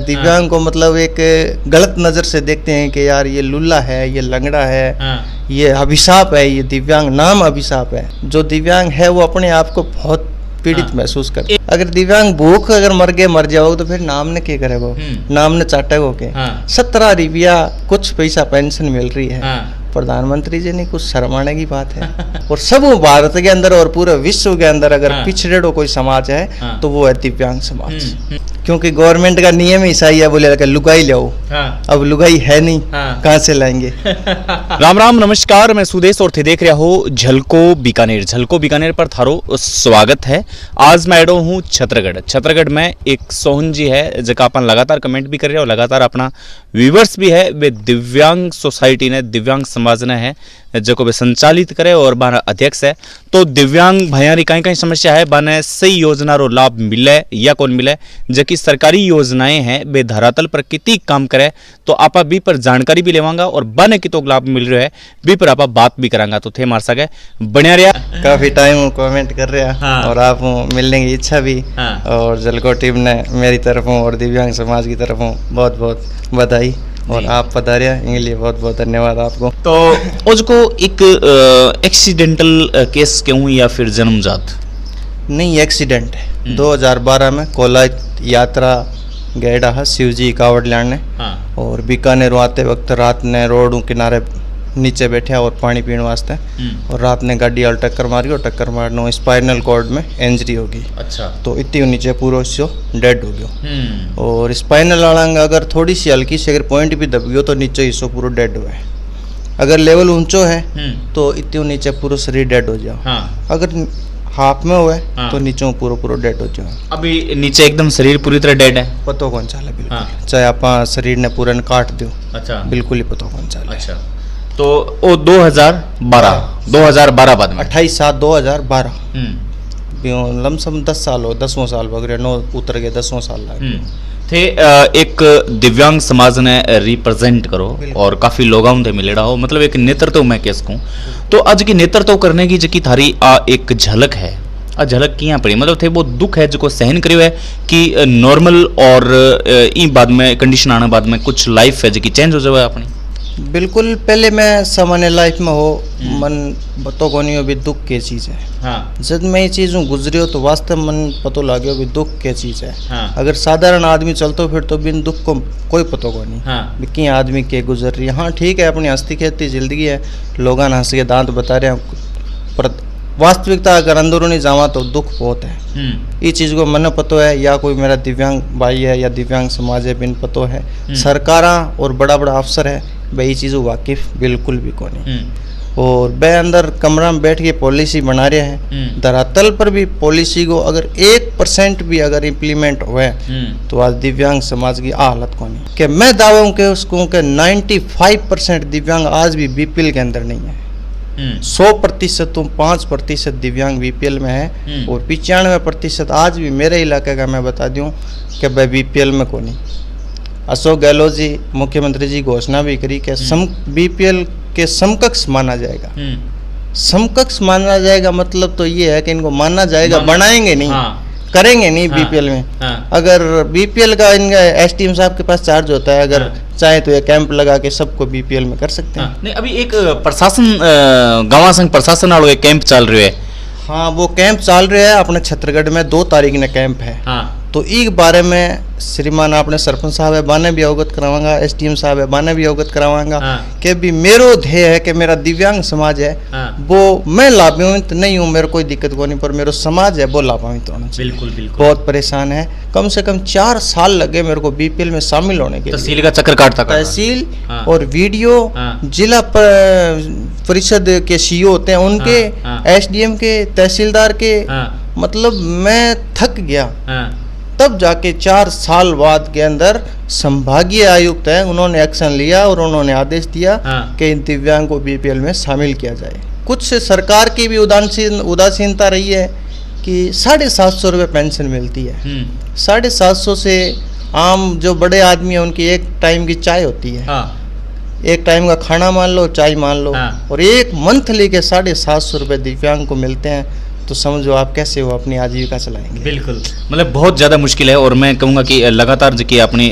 दिव्यांग को मतलब एक गलत नजर से देखते हैं कि यार ये लुल्ला है, ये लंगड़ा है, ये अभिशाप है, ये दिव्यांग नाम अभिशाप है। जो दिव्यांग है वो अपने आप को बहुत पीड़ित महसूस करते। अगर दिव्यांग भूख अगर मर जाओगे तो फिर नाम ने क्या करेगा, नाम ने चाटेगो के। 17 रुपया कुछ पैसा पेंशन मिल रही है, प्रधानमंत्री जी ने कुछ शर्माने की बात है। और सब भारत के अंदर और पूरे विश्व के अंदर अगर पिछड़े कोई समाज है तो वो है दिव्यांग समाज। क्योंकि गवर्नमेंट का नियम ही सही है, बोले लुगाई ले आओ। अब लुगाई है नहीं, कहाँ से लाएंगे। राम राम नमस्कार, मैं सुदेश और थे देख रहा हो झलको बीकानेर पर थारो स्वागत है। आज मैं एडो हूँ छत्रगढ़ में एक सोहन जी है जगह अपन लगातार कमेंट भी कर रहे हो, लगातार अपना व्यूवर्स भी है। वे दिव्यांग सोसाइटी ने, दिव्यांग समाज ने है जो वे संचालित करे और बाना अध्यक्ष है। तो दिव्यांग भैया कहीं समस्या है, बाने सही योजना रो लाभ मिले या कौन मिले, जबकि सरकारी योजनाएं हैं वे धरातल पर कितनी काम करे तो आपा भी पर जानकारी भी लेवांगा और बने की तो लाभ मिल रहा है भी पर आपा बात भी करांगा। तो थे मार सके बढ़िया रहा, काफी टाइम कमेंट कर रहे हैं और आप मिलने की इच्छा भी। और झलको टीम ने मेरी तरफों और दिव्यांग समाज की तरफों बहुत बहुत बधाई और आप पधारिया इनके लिए बहुत बहुत धन्यवाद आपको। तो उसको एक एक्सीडेंटल केस क्यों या फिर जन्मजात? नहीं, एक्सीडेंट है। 2012 में कोलायत यात्रा गए रहा शिव जी कावड़ लाने और बीकानेर आते वक्त रात ने रोड किनारे नीचे बैठे और पानी पीने वास्ते और रात ने गाड़ी वाल टक्कर मारी और टक्कर मारने स्पाइनल कॉर्ड में इंजरी होगी। अच्छा। तो इतनी नीचे पूरा डेड हो गया और स्पाइनल वाला अगर थोड़ी सी हल्की से अगर पॉइंट भी दब गयो तो नीचे हिस्सों पूरा डेड हुआ है। अगर लेवल ऊंचो है तो इतनी नीचे पूरा शरीर डेड हो जाओ। अगर हाफ में हुआ है तो नीचे पूरा डेड हो जाओ। अभी नीचे एकदम शरीर पूरी तरह डेड है, पतो कौन चाले बिल्कुल। चाहे आप शरीर ने पूरा काट दो, अच्छा बिल्कुल ही पतो कौन चाले। अच्छा। तो वो 2012 बाद में 28/7/2012 लमसम 10 साल हो, 10वां साल वगैरह 9 उतर गए, 10वां साल लग थे। एक दिव्यांग समाज ने रिप्रेजेंट करो और काफी लोगों से मिले रहो, मतलब एक नेतृत्व मैं कैस कहूँ तो आज की नेतृत्व करने की जकी थारी एक झलक है, झलक किया पड़ी मतलब थे वो दुख है जो सहन करियो है कि नॉर्मल और ई बाद में कंडीशन आने बाद में कुछ लाइफ है जो चेंज हो जाए अपनी। बिल्कुल, पहले मैं सामान्य लाइफ में हो मन पतो को नहीं हो भी दुख क्या चीज़ है। जब मैं ये चीज़ गुजरी हो तो वास्तव मन पतो लगे भी दुख क्या चीज़ है। अगर साधारण आदमी चलतो फिर तो बिन दुख को कोई पतो को नहीं कि आदमी के गुजर रही है। हाँ ठीक है, अपनी हंसती खेलती जिंदगी है, लोग हंस के दांत बता रहे हैं, पर वास्तविकता अगर अंदरूनी जावा तो दुख बहुत है। ये चीज़ को मन पतो है या कोई मेरा दिव्यांग भाई है या दिव्यांग समाज है बिन पतो है। सरकारा और बड़ा बड़ा अफसर है भाई चीज़ वाकिफ बिल्कुल भी को नहीं। और बे अंदर कमरा में बैठ के पॉलिसी बना रहे हैं, धरातल पर भी पॉलिसी को अगर 1% भी अगर इम्प्लीमेंट हुए तो आज दिव्यांग समाज की हालत को नहीं कि मैं दावा के उसको कि 95% दिव्यांग आज भी बीपीएल के अंदर नहीं है। 100% तुम 5% दिव्यांग बीपीएल में है और 95% आज भी मेरे इलाके का मैं बता दूं कि भाई बीपीएल में को नहीं। अशोक गहलोत जी मुख्यमंत्री जी घोषणा भी करी कि बीपीएल के समकक्ष माना जाएगा। समकक्ष माना जाएगा मतलब तो ये है कि इनको माना जाएगा, बनाएंगे नहीं, करेंगे नहीं बीपीएल में। अगर बीपीएल का इनका एसडीएम साहब के पास चार्ज होता है, अगर चाहे तो ये कैंप लगा के सबको बीपीएल में कर सकते हैं। नहीं, अभी एक प्रशासन गाँव संघ प्रशासन वालों एक कैंप चल रहे है। हाँ, वो कैंप चल रहा है अपने छत्रगढ़ में 2 तारीख ने कैंप है। तो एक बारे में श्रीमान अपने सरपंच साहब है बाने भी अवगत करावांगा, एसडीएम साहब है बाने भी अवगत करावांगा कि भी मेरो ध्येय है कि मेरा दिव्यांग समाज है वो मैं लाभान्वित नहीं हूँ, मेरे कोई दिक्कत को नहीं, पर मेरा समाज है वो लाभान्वित होना चाहिए। बिल्कुल बिल्कुल। बहुत परेशान है, कम से कम 4 साल लगे मेरे को बीपीएल में शामिल होने के। तहसील का चक्कर काटता तहसील और वीडियो जिला परिषद के सीईओ होते हैं उनके, एसडीएम के, तहसीलदार के, मतलब मैं थक गया। तब जाके 4 साल बाद के अंदर संभागीय आयुक्त है उन्होंने एक्शन लिया और उन्होंने आदेश दिया कि इन दिव्यांग को बीपीएल में शामिल किया जाए। कुछ सरकार की भी उदासीनता रही है कि 750 रुपये पेंशन मिलती है। 750 से आम जो बड़े आदमी है उनकी एक टाइम की चाय होती है, एक टाइम का खाना मान लो, चाय मान लो, और एक मंथली के 750 रुपये दिव्यांग को मिलते हैं। तो समझो आप कैसे वो अपनी आजीविका चलाएंगे। बिल्कुल, मतलब बहुत ज़्यादा मुश्किल है। और मैं कहूँगा कि लगातार जो कि अपनी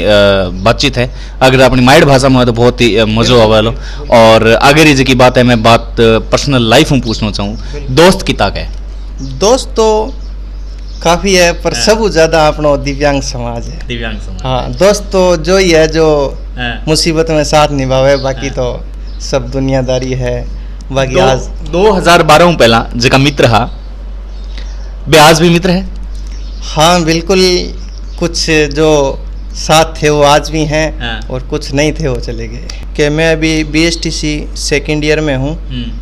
बातचीत है अगर अपनी माइट भाषा में हो तो बहुत ही मज़ो आवा लो। और अगर ये की बात है, मैं बात पर्सनल लाइफ में पूछना चाहूँ, दोस्त कितना है? दोस्त तो काफ़ी है, पर सब ज़्यादा अपना दिव्यांग समाज है। दिव्यांग समाज, हाँ, दोस्त तो जो ही है जो मुसीबत में साथ निभावे, बाकी तो सब दुनियादारी है। बाकी आज 2012 में पहला जगह मित्र हा, बे आज भी मित्र है? हाँ बिल्कुल, कुछ जो साथ थे वो आज भी हैं और कुछ नहीं थे वो चले गए। कि मैं अभी BSTC सेकेंड ईयर में हूँ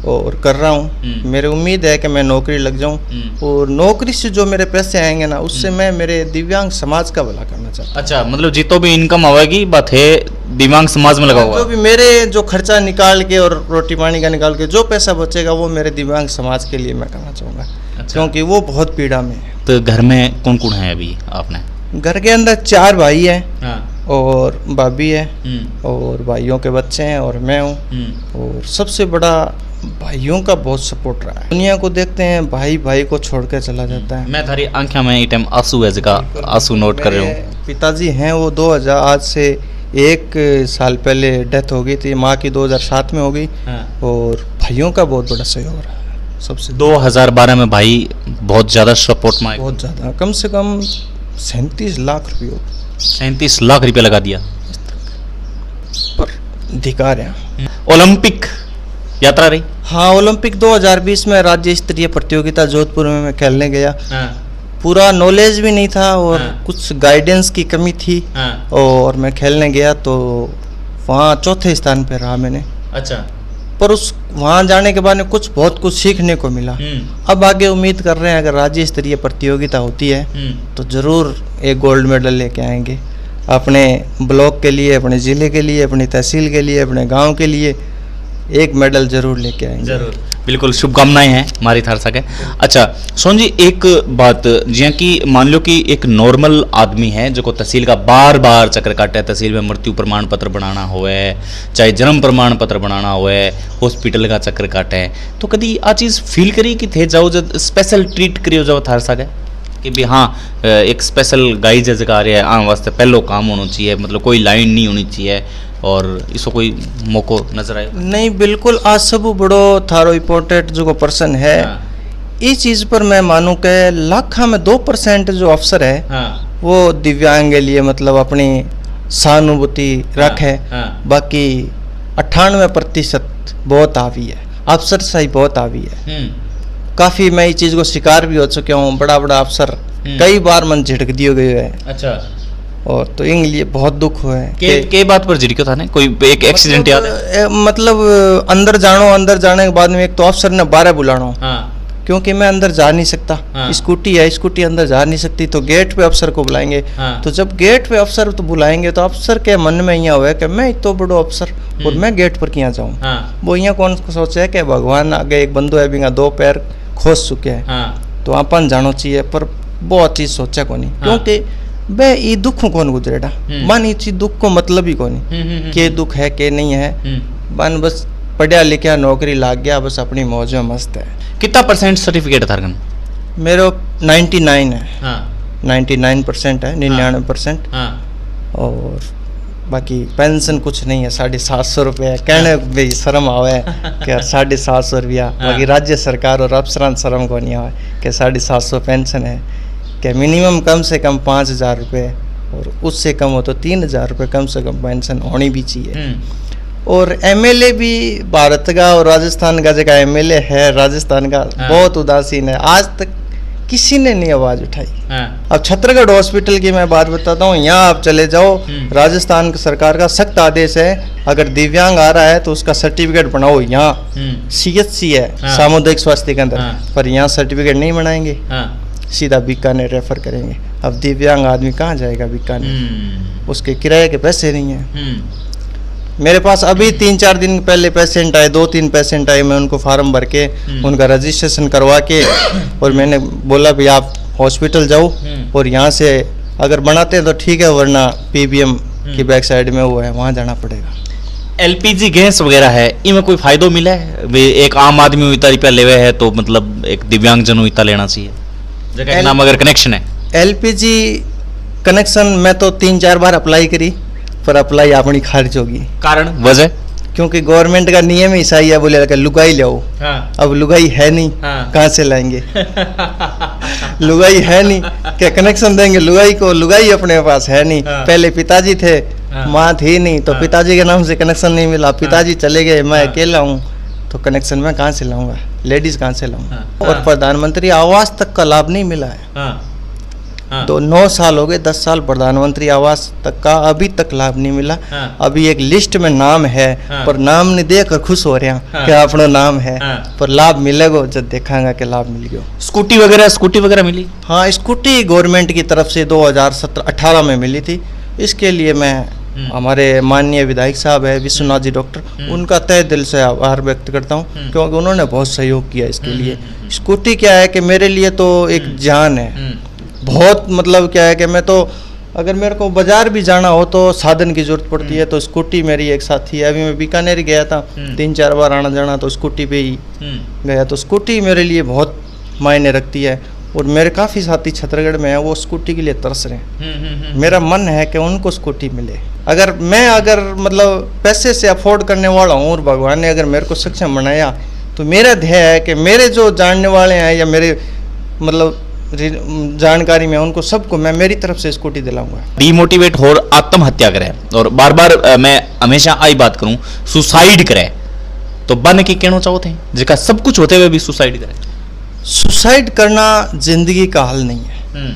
और कर रहा हूँ। मेरी उम्मीद है कि मैं नौकरी लग जाऊँ और नौकरी से जो मेरे पैसे आएंगे ना, उससे मैं मेरे दिव्यांग समाज का भला करना चाहता हूँ। अच्छा, मतलब जितो भी इनकम आवेगी बात है दिव्यांग समाज में लगा हुआ, जो भी मेरे जो खर्चा निकाल के और रोटी पानी का निकाल के जो पैसा बचेगा वो मेरे दिव्यांग समाज के लिए मैं करना चाहूँगा। अच्छा। क्योंकि वो बहुत पीड़ा में है। तो घर में कौन कौन है अभी आपने? घर के अंदर 4 भाई हैं और भाभी है और भाइयों के बच्चे हैं और मैं हूँ। और सबसे बड़ा भाइयों का बहुत सपोर्ट रहा है। दुनिया को देखते हैं, भाई भाई को छोड़कर चला जाता है। मैं थारी आंखों में इस टाइम आंसू है, जगह आंसू नोट कर रहे हूँ। पिताजी हैं वो 2000 आज से 1 साल पहले डेथ हो गई थी। माँ की 2007 में हो गई। और भाइयों का बहुत बड़ा सहयोग रहा है सबसे। 2012 में भाई बहुत ज़्यादा सपोर्ट में, बहुत ज़्यादा, कम से कम 37 लाख रुपये। 37 लाख रुपये लगा दिया पर धिकार है। ओलंपिक यात्रा रही? हाँ, ओलंपिक 2020 में राज्य स्तरीय प्रतियोगिता जोधपुर में मैं खेलने गया। पूरा नॉलेज भी नहीं था और कुछ गाइडेंस की कमी थी। और मैं खेलने गया तो वहाँ 4थे स्थान पे रहा मैंने। अच्छा। पर उस वहाँ जाने के बाद में बहुत कुछ सीखने को मिला। अब आगे उम्मीद कर रहे हैं अगर राज्य स्तरीय प्रतियोगिता होती है तो ज़रूर एक गोल्ड मेडल लेके आएंगे अपने ब्लॉक के लिए, अपने ज़िले के लिए, अपनी तहसील के लिए, अपने गांव के लिए। एक मेडल जरूर लेके आएंगे। जरूर, बिल्कुल शुभकामनाएं हैं हमारी थार सके। अच्छा सोहन जी, एक बात जियां कि मान लो कि एक नॉर्मल आदमी है जो को तहसील का बार बार चक्कर काटे, तहसील में मृत्यु प्रमाण पत्र बनाना होए, चाहे जन्म प्रमाण पत्र बनाना होए, हॉस्पिटल का चक्कर काटे, तो कभी आ चीज़ फील करी कि थे जाओ जब स्पेशल ट्रीट करियो जाओ थार सके कि भी हाँ एक स्पेशल गाइड जगह आ रहा है आने वास्ते पहलो काम होना चाहिए, मतलब कोई लाइन नहीं होनी चाहिए, और इसको कोई मौको नजर आए? नहीं, बिल्कुल आज सब बड़ो थारो इम्पोर्टेंट जो पर्सन है। इस चीज़ पर मैं मानूँ कि लाखा में 2% जो अफसर है वो दिव्यांग के लिए मतलब अपनी सहानुभूति रखे। बाकी 98% बहुत हावी है, अफसर सही बहुत हावी है। काफ़ी मैं इस चीज़ को शिकार भी हो चुका हूँ। बड़ा बड़ा अफसर कई बार मन झिड़क दिए गए है। अच्छा। और तो इन लिए बहुत दुख हुआ है। के बात पर झिड़क्यो था ने कोई एक एक्सीडेंट याद है? मतलब अंदर जाने के बाद में एक तो अफसर ने 12 बुलाना। क्योंकि मैं अंदर जा नहीं सकता। स्कूटी है, स्कूटी अंदर जा नहीं सकती, तो गेट पे अफसर को बुलाएंगे। तो जब गेट पे अफसर तो बुलाएंगे तो अफसर के मन में यहाँ हुआ कि मैं इतना बड़ो अफसर और मैं गेट पर क्या जाऊँ। वो यहाँ कौन सोचे है कि भगवान आगे एक बंदो है बिना 2 पैर खोस चुके हैं तो अपन जानो चाहिए, पर बहुत चीज सोचा को नहीं। क्योंकि बे ये दुख कौन गुजरेगा, मन ये चीज दुख को मतलब ही कौन के दुख है के नहीं है। बन बस पढ़िया लिखा नौकरी लाग गया, बस अपनी मौज में मस्त है। कितना परसेंट सर्टिफिकेट था? मेरा 99 है। 99% है, 99%। और बाकी पेंशन कुछ नहीं है, 750 रुपये कहने भाई शर्म आवे क्या 750 रुपया। बाकी राज्य सरकार और अफसरान शर्म को नहीं आवे कि 750 पेंशन है, कि मिनिमम कम से कम 5000 रुपये और उससे कम हो तो 3000 रुपये कम से कम पेंशन होनी भी चाहिए। और MLA भी भारत का और राजस्थान का जगह MLA है राजस्थान का बहुत उदासीन है, आज तक किसी ने नहीं आवाज उठाई। अब छत्तरगढ़ हॉस्पिटल की मैं बात बताता हूँ, यहाँ आप चले जाओ, राजस्थान सरकार का सख्त आदेश है अगर दिव्यांग आ रहा है तो उसका सर्टिफिकेट बनाओ। यहाँ CHC है, सामुदायिक स्वास्थ्य केंद्र, पर यहाँ सर्टिफिकेट नहीं बनाएंगे, सीधा बीकानेर रेफर करेंगे। अब दिव्यांग आदमी कहाँ जाएगा बीकानेर, उसके किराए के पैसे नहीं है। मेरे पास अभी 3-4 दिन पहले पेशेंट आए, 2-3 पेशेंट आए, मैं उनको फार्म भर के उनका रजिस्ट्रेशन करवा के और मैंने बोला भी आप हॉस्पिटल जाओ और यहाँ से अगर बनाते हैं तो ठीक है, वरना PBM की बैक साइड में वो है वहाँ जाना पड़ेगा। एलपीजी गैस वगैरह है इनमें कोई फायदो मिला है वे एक आम आदमी इतना रुपया लेवे है तो मतलब एक दिव्यांग जन इतना लेना चाहिए जगह नाम अगर कनेक्शन है एलपीजी कनेक्शन मैं तो 3-4 बार अप्लाई करी पर अप्लाई अपनी खारिज होगी कारण वजह क्योंकि गवर्नमेंट का नियम ही ऐसा ही है बोले लगा लुगाई लाओ अब लुगाई है नहीं कहाँ से लाएंगे लुगाई है नहीं क्या कनेक्शन देंगे लुगाई को लुगाई अपने पास है नहीं पहले पिताजी थे माँ थी नहीं तो पिताजी के नाम से कनेक्शन नहीं मिला पिताजी चले गए मैं अकेला हूँ तो कनेक्शन मैं कहाँ से लाऊंगा लेडीज कहाँ से लाऊंगा और प्रधानमंत्री आवास तक का लाभ नहीं मिला है तो 9 साल हो गए 10 साल प्रधानमंत्री आवास तक का अभी तक लाभ नहीं मिला अभी एक लिस्ट में नाम है पर नाम नहीं देकर खुश हो रहे हैं क्या अपना नाम है पर लाभ मिलेगा जब देखांगा कि लाभ मिल गया स्कूटी वगैरह मिली हाँ स्कूटी गवर्नमेंट की तरफ से 2017-18 में मिली थी इसके लिए मैं हमारे माननीय विधायक साहब है विश्वनाथ जी डॉक्टर उनका तहे दिल से आभार व्यक्त करता हूँ क्योंकि उन्होंने बहुत सहयोग किया इसके लिए स्कूटी क्या है कि मेरे लिए तो एक जान है बहुत मतलब क्या है कि मैं तो अगर मेरे को बाजार भी जाना हो तो साधन की जरूरत पड़ती है तो स्कूटी मेरी एक साथी है अभी मैं बीकानेर गया था 3-4 बार आना जाना तो स्कूटी पे ही गया तो स्कूटी मेरे लिए बहुत मायने रखती है और मेरे काफ़ी साथी छत्तीसगढ़ में हैं वो स्कूटी के लिए तरस रहे हैं मेरा मन है कि उनको स्कूटी मिले अगर मतलब पैसे से अफोर्ड करने वाला हूँ और भगवान ने अगर मेरे को सक्षम बनाया तो मेरा ध्येय है कि मेरे जो जानने वाले हैं या मेरे मतलब जानकारी में उनको सबको मैं मेरी तरफ से स्कूटी दिलाऊंगा डीमोटिवेट हो आत्महत्या करे और बार बार मैं हमेशा आई बात करूं सुसाइड करे तो बन के कहना चाहते हैं जिसका सब कुछ होते हुए भी सुसाइड करे सुसाइड करना जिंदगी का हल नहीं है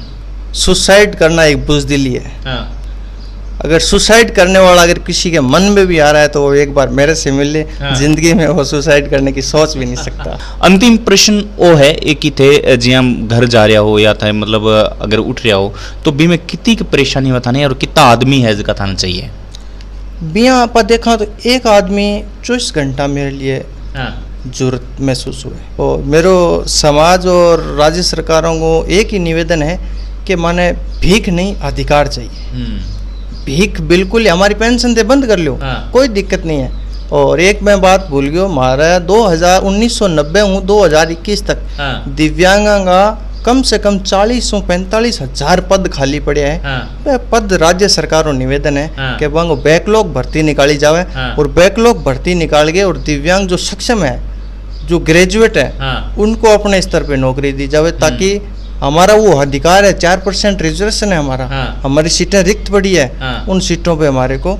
सुसाइड करना एक बुज़दिली है अगर सुसाइड करने वाला अगर किसी के मन में भी आ रहा है तो वो एक बार मेरे से मिल ले जिंदगी में वो सुसाइड करने की सोच भी नहीं सकता अंतिम प्रश्न वो है एक ही थे जी हम घर जा रहा हो या था मतलब अगर उठ रहा हो तो बी में कितनी की परेशानी बताने और कितना आदमी है जिसका थाना चाहिए बिया आप देखा तो एक आदमी 24 घंटा मेरे लिए जरूरत महसूस हुए और मेरे समाज और राज्य सरकारों को एक ही निवेदन है कि माने भीख नहीं अधिकार चाहिए भीख बिल्कुल हमारी पेंशन दे बंद कर लो कोई दिक्कत नहीं है और एक मैं बात भूल गया हमारा 1990 हूँ 2021 तक दिव्यांगा का कम से कम 40-45 हजार पद खाली पड़े हैं पद राज्य सरकारों निवेदन है कि वहाँ बैकलॉग भर्ती निकाली जावे और बैकलॉग भर्ती निकाल के और दिव्यांग जो सक्षम है जो ग्रेजुएट है उनको अपने स्तर पे नौकरी दी जावे ताकि हमारा वो अधिकार है 4% रिजर्वेशन है हमारी सीटें रिक्त पड़ी है उन सीटों पे हमारे को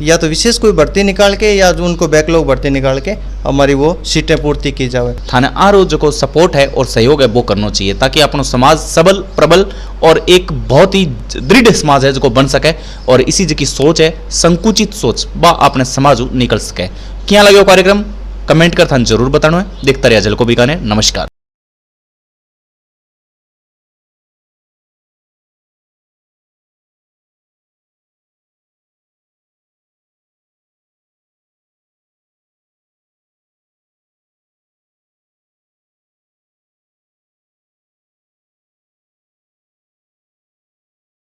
या तो विशेष कोई भर्ती निकाल के या जो उनको बैकलॉग भर्ती निकाल के हमारी वो सीटें पूर्ति की जावे थाने आरो जो सपोर्ट है और सहयोग है वो करना चाहिए ताकि अपना समाज सबल प्रबल और एक बहुत ही दृढ़ समाज है जो बन सके और इसी जो की सोच है संकुचित सोच वह अपने समाज निकल सके क्या लगे कार्यक्रम कमेंट कर थान जरूर बताना है देखता रहिए झलको बीकानेर नमस्कार।